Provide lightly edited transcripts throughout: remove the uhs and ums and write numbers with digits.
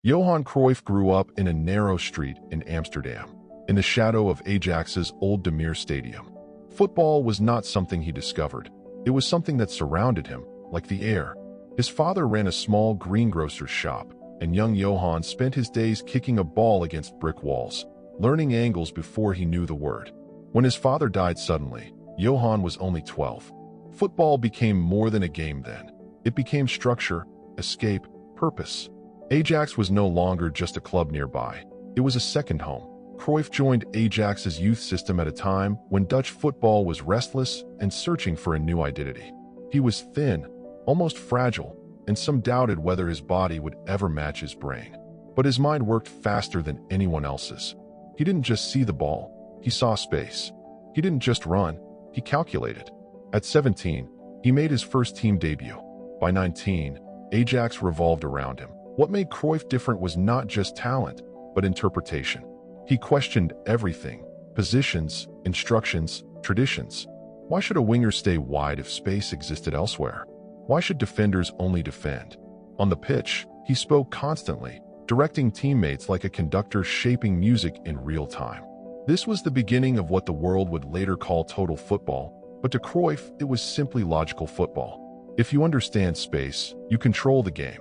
Johan Cruyff grew up in a narrow street in Amsterdam, in the shadow of Ajax's old De Meer Stadium. Football was not something he discovered. It was something that surrounded him, like the air. His father ran a small greengrocer's shop, and young Johan spent his days kicking a ball against brick walls, learning angles before he knew the word. When his father died suddenly, Johan was only 12. Football became more than a game then. It became structure, escape, purpose. Ajax was no longer just a club nearby. It was a second home. Cruyff joined Ajax's youth system at a time when Dutch football was restless and searching for a new identity. He was thin, almost fragile, and some doubted whether his body would ever match his brain. But his mind worked faster than anyone else's. He didn't just see the ball, he saw space. He didn't just run, he calculated. At 17, he made his first team debut. By 19, Ajax revolved around him. What made Cruyff different was not just talent, but interpretation. He questioned everything: positions, instructions, traditions. Why should a winger stay wide if space existed elsewhere? Why should defenders only defend? On the pitch, he spoke constantly, directing teammates like a conductor shaping music in real time. This was the beginning of what the world would later call total football, but to Cruyff, it was simply logical football. If you understand space, you control the game.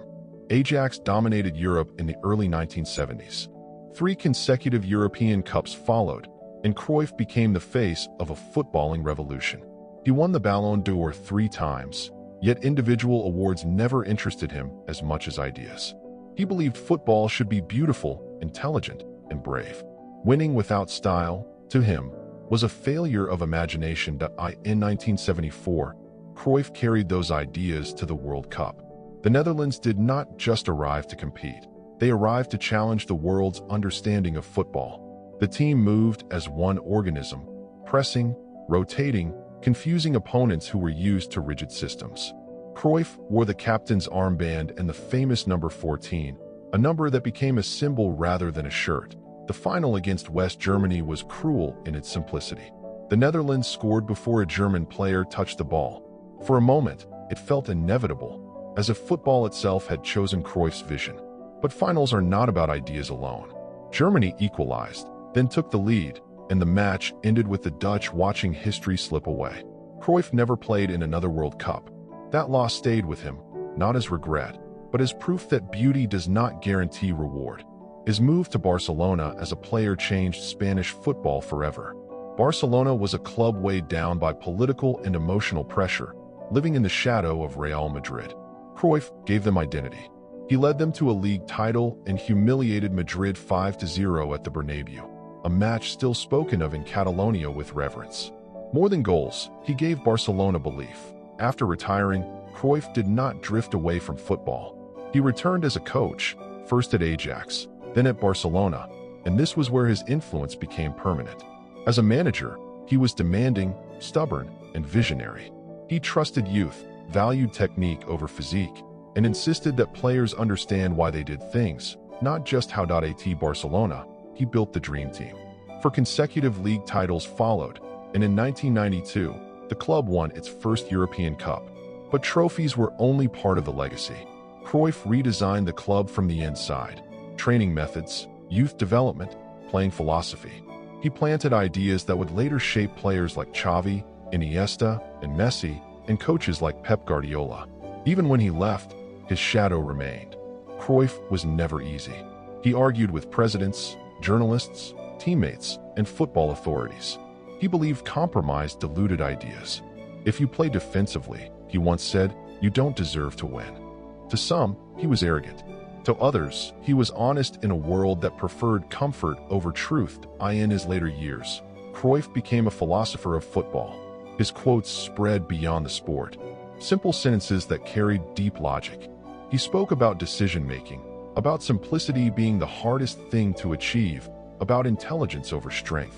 Ajax dominated Europe in the early 1970s. 3 consecutive European Cups followed, and Cruyff became the face of a footballing revolution. He won the Ballon d'Or 3 times, yet individual awards never interested him as much as ideas. He believed football should be beautiful, intelligent, and brave. Winning without style, to him, was a failure of imagination. In 1974, Cruyff carried those ideas to the World Cup. The Netherlands did not just arrive to compete. They arrived to challenge the world's understanding of football. The team moved as one organism, pressing, rotating, confusing opponents who were used to rigid systems. Cruyff wore the captain's armband and the famous number 14, a number that became a symbol rather than a shirt. The final against West Germany was cruel in its simplicity. The Netherlands scored before a German player touched the ball. For a moment, it felt inevitable, as if football itself had chosen Cruyff's vision. But finals are not about ideas alone. Germany equalized, then took the lead, and the match ended with the Dutch watching history slip away. Cruyff never played in another World Cup. That loss stayed with him, not as regret, but as proof that beauty does not guarantee reward. His move to Barcelona as a player changed Spanish football forever. Barcelona was a club weighed down by political and emotional pressure, living in the shadow of Real Madrid. Cruyff gave them identity. He led them to a league title and humiliated Madrid 5-0 at the Bernabeu, a match still spoken of in Catalonia with reverence. More than goals, he gave Barcelona belief. After retiring, Cruyff did not drift away from football. He returned as a coach, first at Ajax, then at Barcelona, and this was where his influence became permanent. As a manager, he was demanding, stubborn, and visionary. He trusted youth, valued technique over physique, and insisted that players understand why they did things, not just how. At Barcelona, he built the dream team. For consecutive league titles followed, and in 1992, the club won its first European Cup. But trophies were only part of the legacy. Cruyff redesigned the club from the inside. Training methods, youth development, playing philosophy. He planted ideas that would later shape players like Xavi, Iniesta, and Messi, and coaches like Pep Guardiola. Even when he left, his shadow remained. Cruyff was never easy. He argued with presidents, journalists, teammates, and football authorities. He believed compromise diluted ideas. If you play defensively, he once said, you don't deserve to win. To some, he was arrogant. To others, he was honest in a world that preferred comfort over truth. In his later years, Cruyff became a philosopher of football. His quotes spread beyond the sport. Simple sentences that carried deep logic. He spoke about decision-making, about simplicity being the hardest thing to achieve, about intelligence over strength.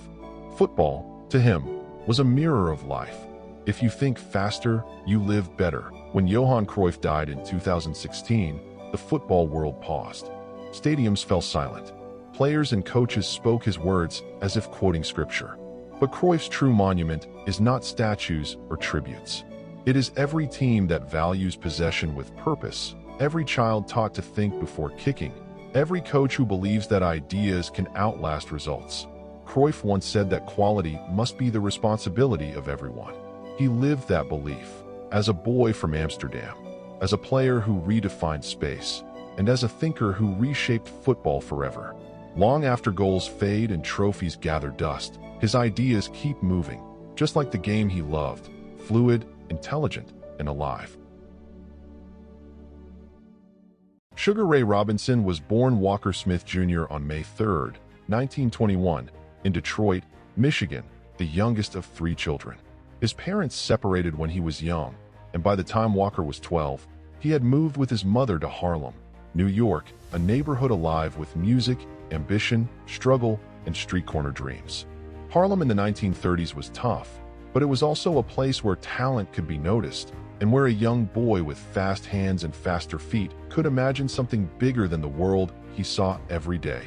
Football, to him, was a mirror of life. If you think faster, you live better. When Johan Cruyff died in 2016, the football world paused. Stadiums fell silent. Players and coaches spoke his words as if quoting scripture. But Cruyff's true monument is not statues or tributes. It is every team that values possession with purpose, every child taught to think before kicking, Every coach who believes that ideas can outlast results. Cruyff once said that quality must be the responsibility of everyone. He lived that belief. As a boy from Amsterdam, as a player who redefined space, and as a thinker who reshaped football forever. Long after goals fade and trophies gather dust, his ideas keep moving, just like the game he loved, fluid, intelligent, and alive. Sugar Ray Robinson was born Walker Smith Jr. on May 3, 1921, in Detroit, Michigan, the youngest of 3 children. His parents separated when he was young, and by the time Walker was 12, he had moved with his mother to Harlem, New York, a neighborhood alive with music, ambition, struggle, and street corner dreams. Harlem in the 1930s was tough, but it was also a place where talent could be noticed, and where a young boy with fast hands and faster feet could imagine something bigger than the world he saw every day.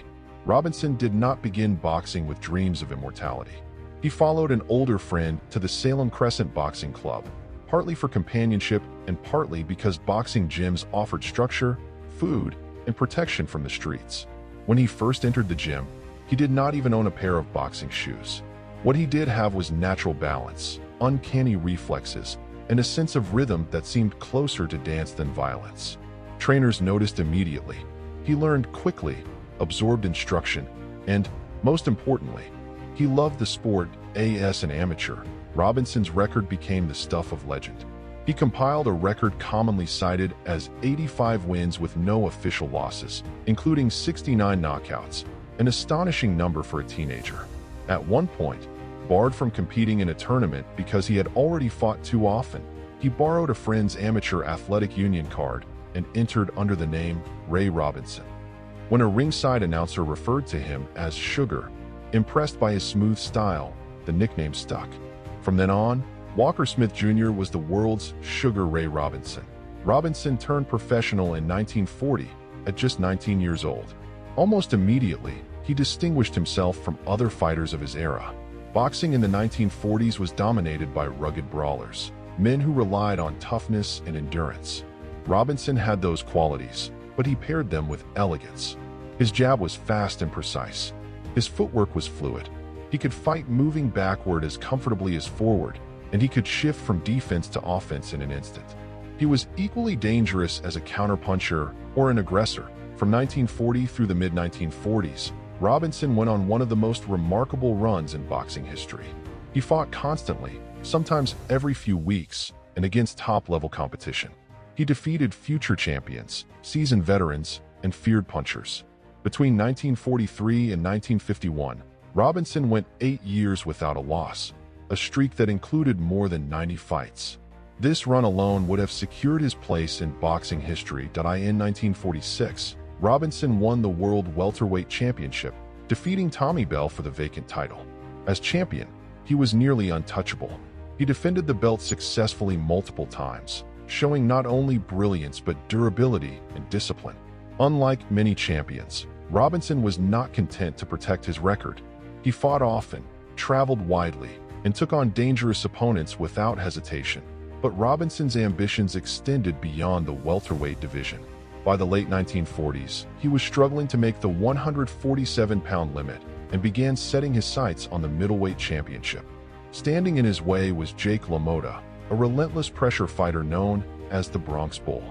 Robinson did not begin boxing with dreams of immortality. He followed an older friend to the Salem Crescent Boxing Club, partly for companionship and partly because boxing gyms offered structure, food, and protection from the streets. When he first entered the gym, he did not even own a pair of boxing shoes. What he did have was natural balance, uncanny reflexes, and a sense of rhythm that seemed closer to dance than violence. Trainers noticed immediately. He learned quickly, absorbed instruction, and, most importantly, he loved the sport. As an amateur, Robinson's record became the stuff of legend. He compiled a record commonly cited as 85 wins with no official losses, including 69 knockouts, an astonishing number for a teenager. At one point, barred from competing in a tournament because he had already fought too often, he borrowed a friend's amateur athletic union card and entered under the name Ray Robinson. When a ringside announcer referred to him as Sugar, impressed by his smooth style, the nickname stuck. From then on, Walker Smith Jr. was the world's Sugar Ray Robinson. Robinson turned professional in 1940 at just 19 years old. Almost immediately, he distinguished himself from other fighters of his era. Boxing in the 1940s was dominated by rugged brawlers, men who relied on toughness and endurance. Robinson had those qualities, but he paired them with elegance. His jab was fast and precise. His footwork was fluid. He could fight moving backward as comfortably as forward, and he could shift from defense to offense in an instant. He was equally dangerous as a counterpuncher or an aggressor. From 1940 through the mid-1940s, Robinson went on one of the most remarkable runs in boxing history. He fought constantly, sometimes every few weeks, and against top-level competition. He defeated future champions, seasoned veterans, and feared punchers. Between 1943 and 1951, Robinson went 8 years without a loss, a streak that included more than 90 fights. This run alone would have secured his place in boxing history. In 1946, Robinson won the World Welterweight Championship, defeating Tommy Bell for the vacant title. As champion, he was nearly untouchable. He defended the belt successfully multiple times, showing not only brilliance but durability and discipline. Unlike many champions, Robinson was not content to protect his record. He fought often, traveled widely, and took on dangerous opponents without hesitation. But Robinson's ambitions extended beyond the welterweight division. By the late 1940s, he was struggling to make the 147-pound limit and began setting his sights on the middleweight championship. Standing in his way was Jake LaMotta, a relentless pressure fighter known as the Bronx Bull.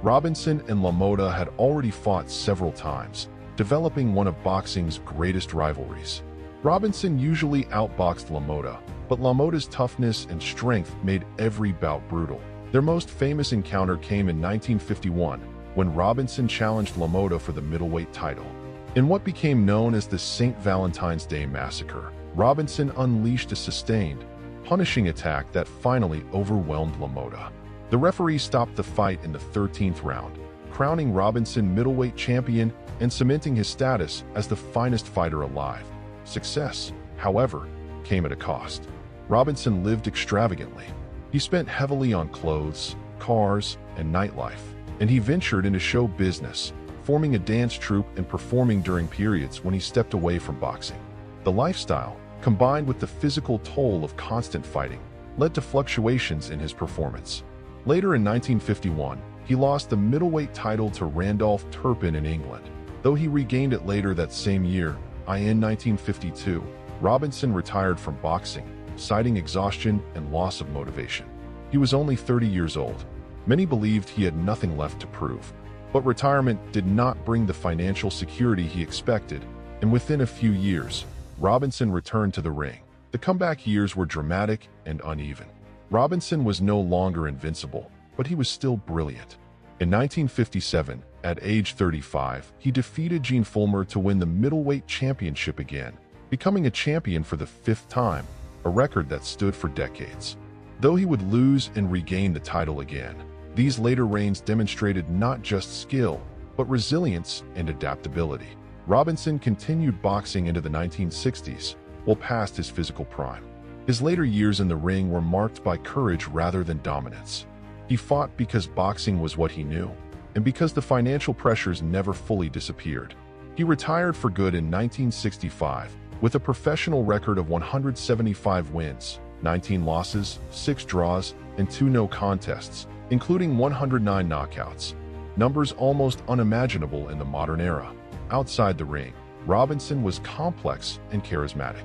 Robinson and LaMotta had already fought several times, developing one of boxing's greatest rivalries. Robinson usually outboxed LaMotta, but LaMotta's toughness and strength made every bout brutal. Their most famous encounter came in 1951, when Robinson challenged LaMotta for the middleweight title. In what became known as the St. Valentine's Day Massacre, Robinson unleashed a sustained, punishing attack that finally overwhelmed LaMotta. The referee stopped the fight in the 13th round, crowning Robinson middleweight champion and cementing his status as the finest fighter alive. Success, however, came at a cost. Robinson lived extravagantly. He spent heavily on clothes, cars, and nightlife, and he ventured into show business, forming a dance troupe and performing during periods when he stepped away from boxing. The lifestyle, combined with the physical toll of constant fighting, led to fluctuations in his performance. Later in 1951, he lost the middleweight title to Randolph Turpin in England. Though he regained it later that same year, in 1952, Robinson retired from boxing, citing exhaustion and loss of motivation. He was only 30 years old. Many believed he had nothing left to prove. But retirement did not bring the financial security he expected, and within a few years, Robinson returned to the ring. The comeback years were dramatic and uneven. Robinson was no longer invincible, but he was still brilliant. In 1957, at age 35, he defeated Gene Fullmer to win the middleweight championship again, becoming a champion for the 5th time, a record that stood for decades. Though he would lose and regain the title again, these later reigns demonstrated not just skill, but resilience and adaptability. Robinson continued boxing into the 1960s, well past his physical prime. His later years in the ring were marked by courage rather than dominance. He fought because boxing was what he knew, and because the financial pressures never fully disappeared. He retired for good in 1965, with a professional record of 175 wins, 19 losses, 6 draws, and 2 no contests, including 109 knockouts. Numbers almost unimaginable in the modern era. Outside the ring, Robinson was complex and charismatic.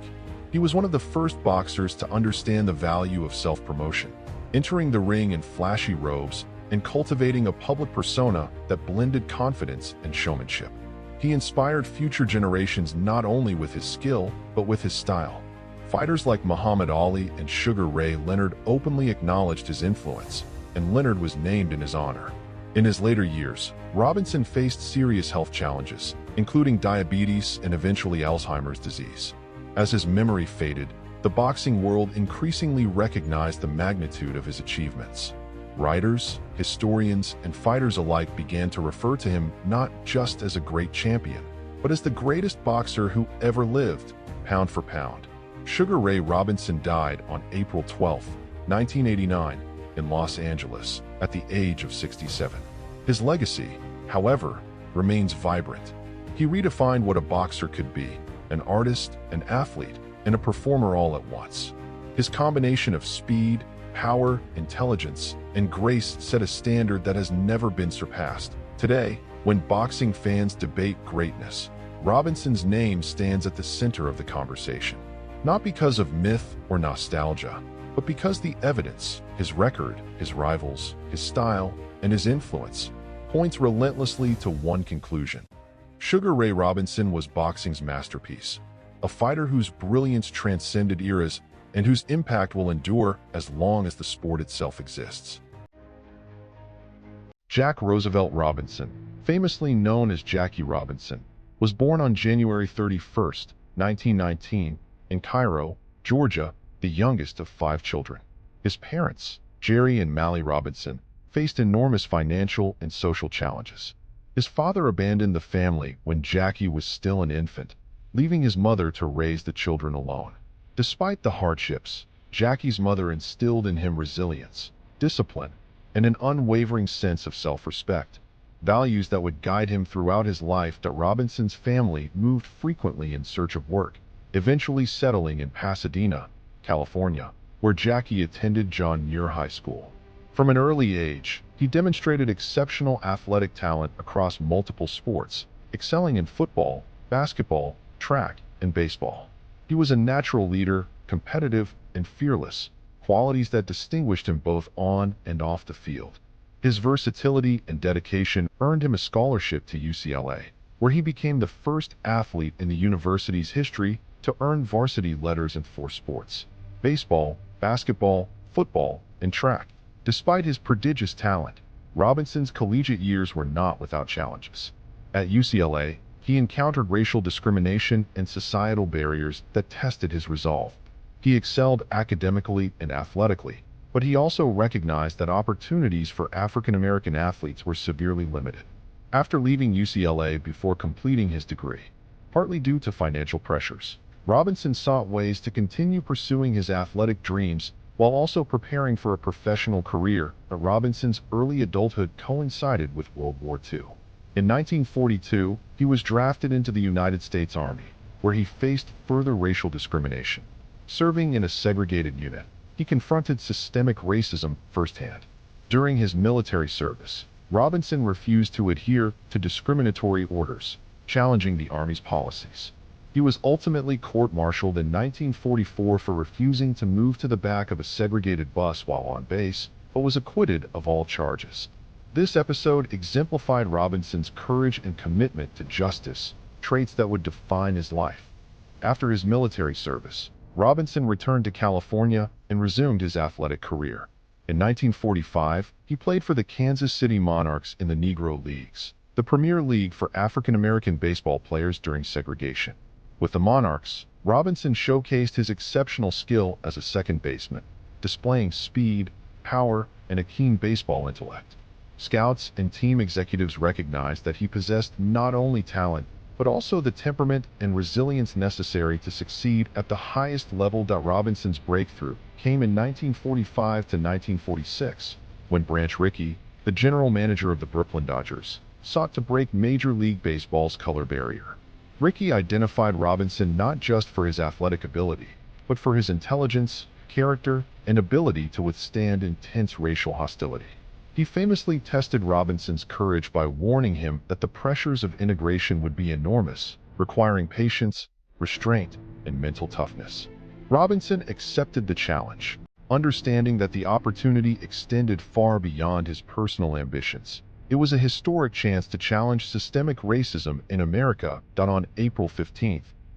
He was one of the first boxers to understand the value of self-promotion, entering the ring in flashy robes and cultivating a public persona that blended confidence and showmanship. He inspired future generations not only with his skill, but with his style. Fighters like Muhammad Ali and Sugar Ray Leonard openly acknowledged his influence, and Leonard was named in his honor. In his later years, Robinson faced serious health challenges, including diabetes and eventually Alzheimer's disease. As his memory faded, the boxing world increasingly recognized the magnitude of his achievements. Writers, historians, and fighters alike began to refer to him not just as a great champion, but as the greatest boxer who ever lived, pound for pound. Sugar Ray Robinson died on April 12, 1989, in Los Angeles, at the age of 67. His legacy, however, remains vibrant. He redefined what a boxer could be: an artist, an athlete, and a performer all at once. His combination of speed, power, intelligence, and grace set a standard that has never been surpassed. Today, when boxing fans debate greatness, Robinson's name stands at the center of the conversation. Not because of myth or nostalgia, but because the evidence, his record, his rivals, his style, and his influence, points relentlessly to one conclusion. Sugar Ray Robinson was boxing's masterpiece, a fighter whose brilliance transcended eras and whose impact will endure as long as the sport itself exists. Jack Roosevelt Robinson, famously known as Jackie Robinson, was born on January 31, 1919, in Cairo, Georgia, the youngest of 5 children. His parents, Jerry and Mally Robinson, faced enormous financial and social challenges. His father abandoned the family when Jackie was still an infant, leaving his mother to raise the children alone. Despite the hardships, Jackie's mother instilled in him resilience, discipline, and an unwavering sense of self-respect, values that would guide him throughout his life. Robinson's family moved frequently in search of work, eventually settling in Pasadena, California, where Jackie attended John Muir High School. From an early age, he demonstrated exceptional athletic talent across multiple sports, excelling in football, basketball, track, and baseball. He was a natural leader, competitive, and fearless, qualities that distinguished him both on and off the field. His versatility and dedication earned him a scholarship to UCLA, where he became the first athlete in the university's history to earn varsity letters in 4 sports: baseball, basketball, football, and track. Despite his prodigious talent, Robinson's collegiate years were not without challenges. At UCLA, he encountered racial discrimination and societal barriers that tested his resolve. He excelled academically and athletically, but he also recognized that opportunities for African American athletes were severely limited. After leaving UCLA before completing his degree, partly due to financial pressures, Robinson sought ways to continue pursuing his athletic dreams while also preparing for a professional career. Robinson's early adulthood coincided with World War II. In 1942, he was drafted into the United States Army, where he faced further racial discrimination. Serving in a segregated unit, he confronted systemic racism firsthand. During his military service, Robinson refused to adhere to discriminatory orders, challenging the Army's policies. He was ultimately court-martialed in 1944 for refusing to move to the back of a segregated bus while on base, but was acquitted of all charges. This episode exemplified Robinson's courage and commitment to justice, traits that would define his life. After his military service, Robinson returned to California and resumed his athletic career. In 1945, he played for the Kansas City Monarchs in the Negro Leagues, the premier league for African-American baseball players during segregation. With the Monarchs, Robinson showcased his exceptional skill as a second baseman, displaying speed, power, and a keen baseball intellect. Scouts and team executives recognized that he possessed not only talent, but also the temperament and resilience necessary to succeed at the highest level. Robinson's breakthrough came in 1945 to 1946, when Branch Rickey, the general manager of the Brooklyn Dodgers, sought to break Major League Baseball's color barrier. Rickey identified Robinson not just for his athletic ability, but for his intelligence, character, and ability to withstand intense racial hostility. He famously tested Robinson's courage by warning him that the pressures of integration would be enormous, requiring patience, restraint, and mental toughness. Robinson accepted the challenge, understanding that the opportunity extended far beyond his personal ambitions. It was a historic chance to challenge systemic racism in America. On April 15,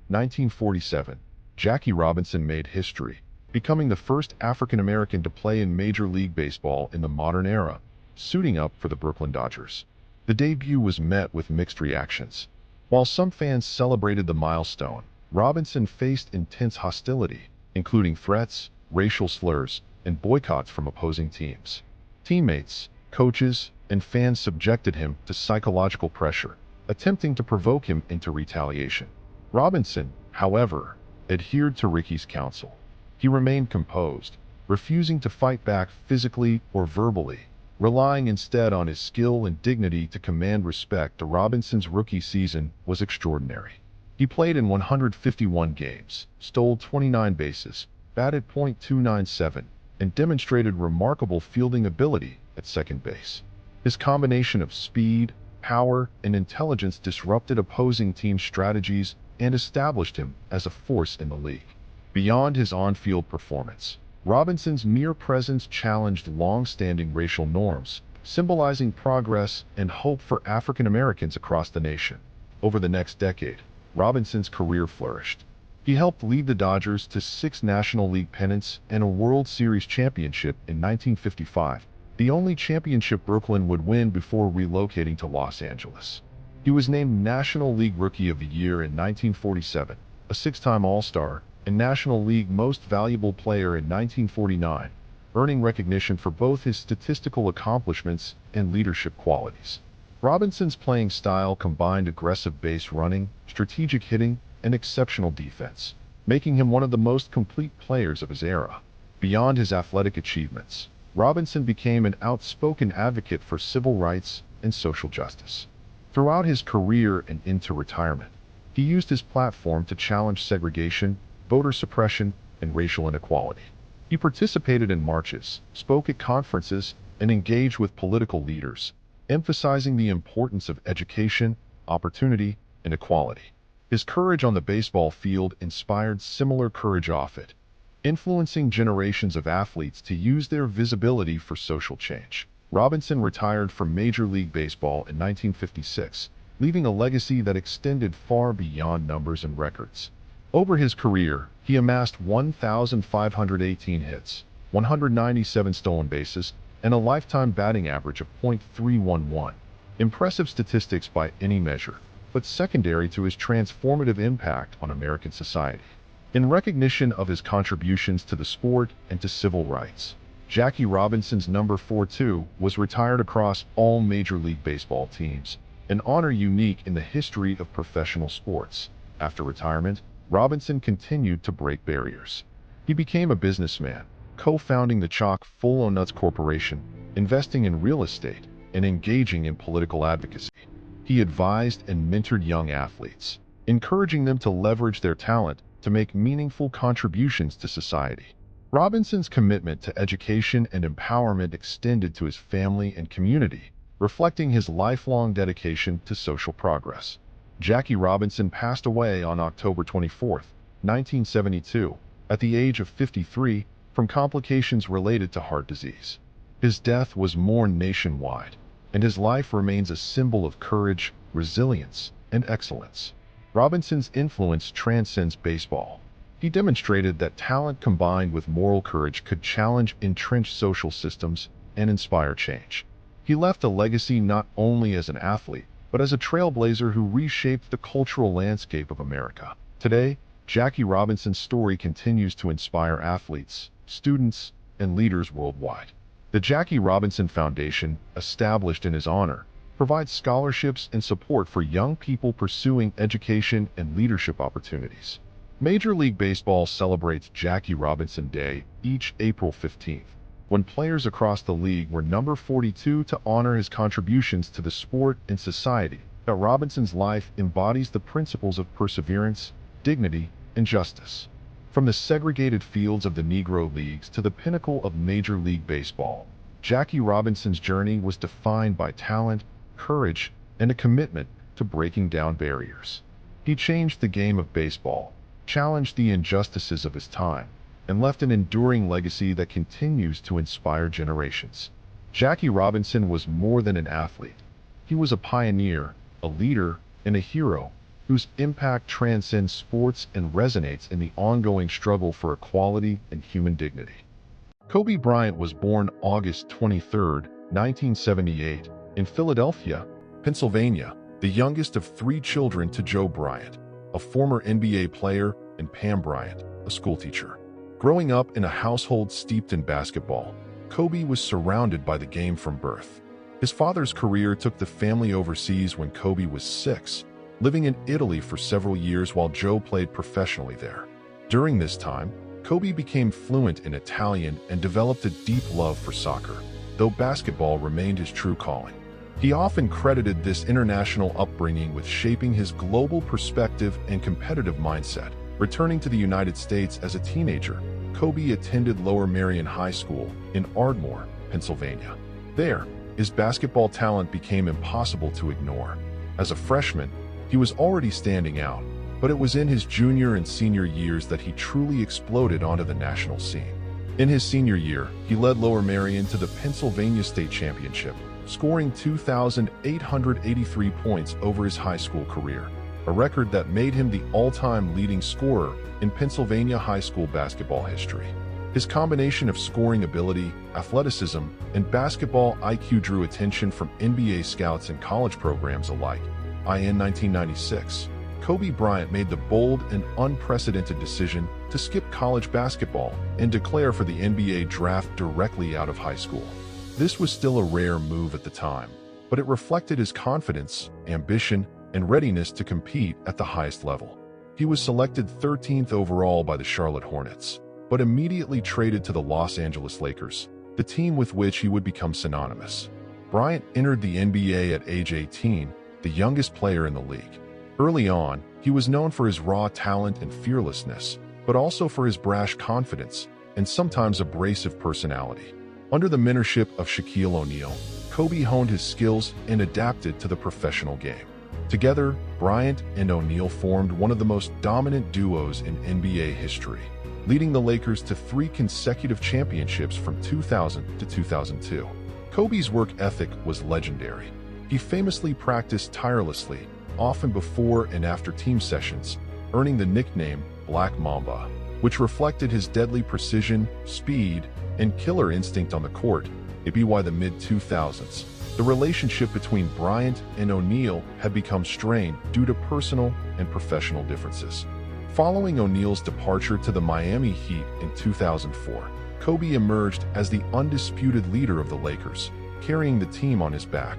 1947, Jackie Robinson made history, becoming the first African American to play in Major League Baseball in the modern era, suiting up for the Brooklyn Dodgers. The debut was met with mixed reactions. While some fans celebrated the milestone, Robinson faced intense hostility, including threats, racial slurs, and boycotts from opposing teams. Teammates, coaches, and fans subjected him to psychological pressure, attempting to provoke him into retaliation. Robinson, however, adhered to Rickey's counsel. He remained composed, refusing to fight back physically or verbally, relying instead on his skill and dignity to command respect. Robinson's rookie season was extraordinary. He played in 151 games, stole 29 bases, batted .297, and demonstrated remarkable fielding ability at second base. His combination of speed, power, and intelligence disrupted opposing team strategies and established him as a force in the league. Beyond his on-field performance, Robinson's mere presence challenged long-standing racial norms, symbolizing progress and hope for African Americans across the nation. Over the next decade, Robinson's career flourished. He helped lead the Dodgers to 6 National League pennants and a World Series championship in 1955, the only championship Brooklyn would win before relocating to Los Angeles. He was named National League Rookie of the Year in 1947, a 6-time All-Star, and National League Most Valuable Player in 1949, earning recognition for both his statistical accomplishments and leadership qualities. Robinson's playing style combined aggressive base running, strategic hitting, and exceptional defense, making him one of the most complete players of his era. Beyond his athletic achievements, Robinson became an outspoken advocate for civil rights and social justice. Throughout his career and into retirement, he used his platform to challenge segregation, voter suppression, and racial inequality. He participated in marches, spoke at conferences, and engaged with political leaders, emphasizing the importance of education, opportunity, and equality. His courage on the baseball field inspired similar courage off it, influencing generations of athletes to use their visibility for social change. Robinson retired from Major League Baseball in 1956, leaving a legacy that extended far beyond numbers and records. Over his career, he amassed 1,518 hits, 197 stolen bases, and a lifetime batting average of .311. Impressive statistics by any measure, but secondary to his transformative impact on American society. In recognition of his contributions to the sport and to civil rights, Jackie Robinson's number 42 was retired across all Major League Baseball teams, an honor unique in the history of professional sports. After retirement, Robinson continued to break barriers. He became a businessman, co-founding the Chalk Full O' Nuts Corporation, investing in real estate, and engaging in political advocacy. He advised and mentored young athletes, encouraging them to leverage their talent to make meaningful contributions to society. Robinson's commitment to education and empowerment extended to his family and community, reflecting his lifelong dedication to social progress. Jackie Robinson passed away on October 24, 1972, at the age of 53 from complications related to heart disease. His death was mourned nationwide, and his life remains a symbol of courage, resilience, and excellence. Robinson's influence transcends baseball. He demonstrated that talent combined with moral courage could challenge entrenched social systems and inspire change. He left a legacy not only as an athlete, but as a trailblazer who reshaped the cultural landscape of America. Today, Jackie Robinson's story continues to inspire athletes, students, and leaders worldwide. The Jackie Robinson Foundation, established in his honor, provides scholarships and support for young people pursuing education and leadership opportunities. Major League Baseball celebrates Jackie Robinson Day each April 15th, when players across the league wear number 42 to honor his contributions to the sport and society. Robinson's life embodies the principles of perseverance, dignity, and justice. From the segregated fields of the Negro Leagues to the pinnacle of Major League Baseball, Jackie Robinson's journey was defined by talent, courage, and a commitment to breaking down barriers. He changed the game of baseball, challenged the injustices of his time, and left an enduring legacy that continues to inspire generations. Jackie Robinson was more than an athlete. He was a pioneer, a leader, and a hero whose impact transcends sports and resonates in the ongoing struggle for equality and human dignity. Kobe Bryant was born August 23, 1978, in Philadelphia, Pennsylvania, the youngest of 3 children to Joe Bryant, a former NBA player, and Pam Bryant, a schoolteacher. Growing up in a household steeped in basketball, Kobe was surrounded by the game from birth. His father's career took the family overseas when Kobe was 6, living in Italy for several years while Joe played professionally there. During this time, Kobe became fluent in Italian and developed a deep love for soccer, though basketball remained his true calling. He often credited this international upbringing with shaping his global perspective and competitive mindset. Returning to the United States as a teenager, Kobe attended Lower Merion High School in Ardmore, Pennsylvania. There, his basketball talent became impossible to ignore. As a freshman, he was already standing out, but it was in his junior and senior years that he truly exploded onto the national scene. In his senior year, he led Lower Merion to the Pennsylvania State Championship, scoring 2,883 points over his high school career, a record that made him the all-time leading scorer in Pennsylvania high school basketball history. His combination of scoring ability, athleticism, and basketball IQ drew attention from NBA scouts and college programs alike. In 1996, Kobe Bryant made the bold and unprecedented decision to skip college basketball and declare for the NBA draft directly out of high school. This was still a rare move at the time, but it reflected his confidence, ambition, and readiness to compete at the highest level. He was selected 13th overall by the Charlotte Hornets, but immediately traded to the Los Angeles Lakers, the team with which he would become synonymous. Bryant entered the NBA at age 18, the youngest player in the league. Early on, he was known for his raw talent and fearlessness, but also for his brash confidence and sometimes abrasive personality. Under the mentorship of Shaquille O'Neal, Kobe honed his skills and adapted to the professional game. Together, Bryant and O'Neal formed one of the most dominant duos in NBA history, leading the Lakers to 3 consecutive championships from 2000 to 2002. Kobe's work ethic was legendary. He famously practiced tirelessly, often before and after team sessions, earning the nickname Black Mamba, which reflected his deadly precision, speed, and killer instinct on the court. By the mid-2000s, the relationship between Bryant and O'Neal had become strained due to personal and professional differences. Following O'Neal's departure to the Miami Heat in 2004, Kobe emerged as the undisputed leader of the Lakers, carrying the team on his back.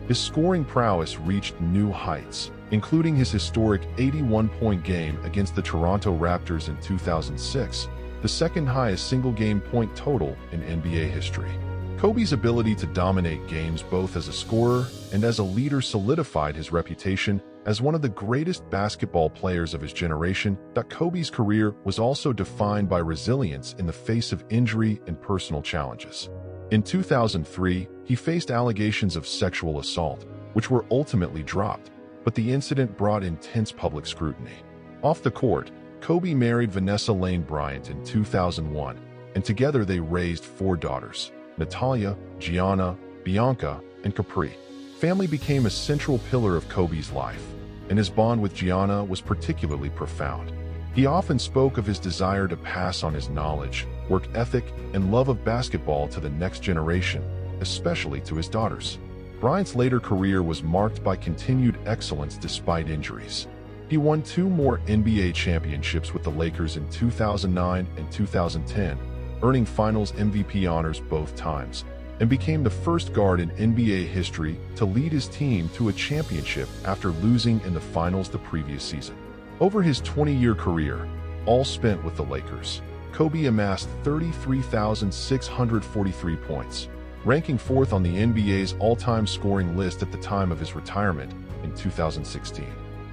His scoring prowess reached new heights, including his historic 81-point game against the Toronto Raptors in 2006, the second highest single-game point total in NBA history. Kobe's ability to dominate games both as a scorer and as a leader solidified his reputation as one of the greatest basketball players of his generation. Kobe's career was also defined by resilience in the face of injury and personal challenges. In 2003, he faced allegations of sexual assault, which were ultimately dropped, but the incident brought intense public scrutiny. Off the court, Kobe married Vanessa Lane Bryant in 2001, and together they raised 4 daughters: Natalia, Gianna, Bianca, and Capri. Family became a central pillar of Kobe's life, and his bond with Gianna was particularly profound. He often spoke of his desire to pass on his knowledge, work ethic, and love of basketball to the next generation, especially to his daughters. Bryant's later career was marked by continued excellence despite injuries. He won 2 more NBA championships with the Lakers in 2009 and 2010, earning Finals MVP honors both times, and became the first guard in NBA history to lead his team to a championship after losing in the finals the previous season. Over his 20-year career, all spent with the Lakers, Kobe amassed 33,643 points, ranking 4th on the NBA's all-time scoring list at the time of his retirement in 2016.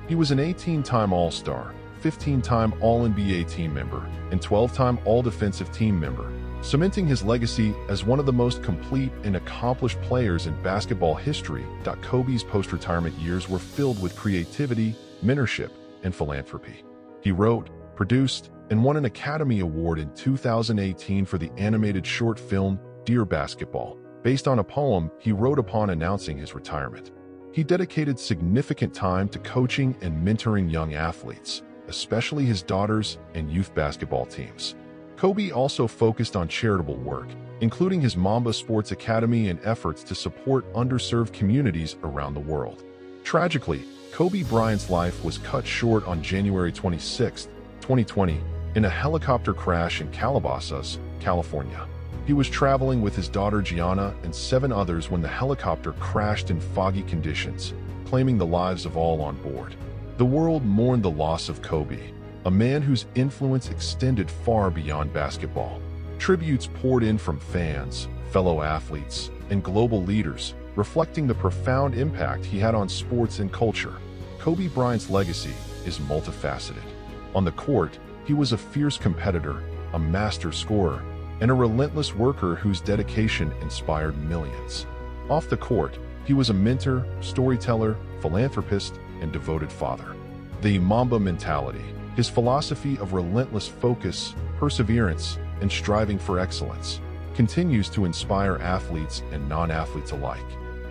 He was an 18-time All-Star, 15-time All-NBA team member, and 12-time All-Defensive team member, cementing his legacy as one of the most complete and accomplished players in basketball history. Kobe's post-retirement years were filled with creativity, mentorship, and philanthropy. He wrote, produced, and won an Academy Award in 2018 for the animated short film Dear Basketball, based on a poem he wrote upon announcing his retirement. He dedicated significant time to coaching and mentoring young athletes, especially his daughters and youth basketball teams. Kobe also focused on charitable work, including his Mamba Sports Academy and efforts to support underserved communities around the world. Tragically, Kobe Bryant's life was cut short on January 26, 2020, in a helicopter crash in Calabasas, California. He was traveling with his daughter Gianna and 7 others when the helicopter crashed in foggy conditions, claiming the lives of all on board. The world mourned the loss of Kobe, a man whose influence extended far beyond basketball. Tributes poured in from fans, fellow athletes, and global leaders, reflecting the profound impact he had on sports and culture. Kobe Bryant's legacy is multifaceted. On the court, he was a fierce competitor, a master scorer, and a relentless worker whose dedication inspired millions. Off the court, he was a mentor, storyteller, philanthropist, and devoted father. The Mamba mentality, his philosophy of relentless focus, perseverance, and striving for excellence, continues to inspire athletes and non-athletes alike.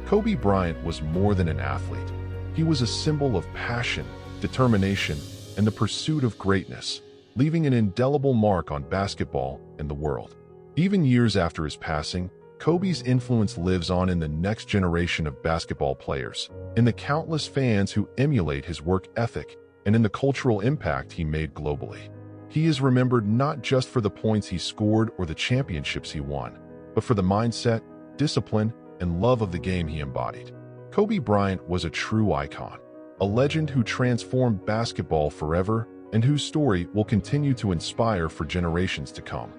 Kobe Bryant was more than an athlete. He was a symbol of passion, determination, and the pursuit of greatness, leaving an indelible mark on basketball and the world. Even years after his passing, Kobe's influence lives on in the next generation of basketball players, in the countless fans who emulate his work ethic, and in the cultural impact he made globally. He is remembered not just for the points he scored or the championships he won, but for the mindset, discipline, and love of the game he embodied. Kobe Bryant was a true icon, a legend who transformed basketball forever and whose story will continue to inspire for generations to come.